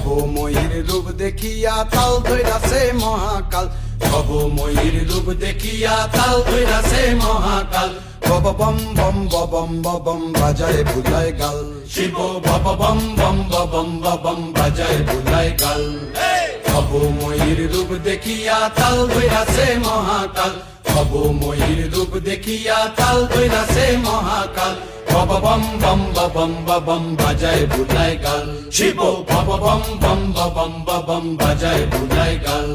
ভবময়ীর রূপ দেখিয়া তাল ধইরাছে মহাকাল, ভবময়ীর রূপ দেখিয়া তাল ধইরাছে মহাকাল। বব বম বম বম বম বাজায় বুলায় গাল, শিব বব বম বম বম বম বাজায় বুলায় গাল। ভবময়ীর রূপ দেখিয়া তাল ধইরাছে মহাকাল, ভবময়ীর রূপ দেখিয়া তাল ধইরাছে মহাকাল। বব বম বম বম বাজায় বুলায় গাল, শিব বব বম বম বম বাজায় বুলায় গাল।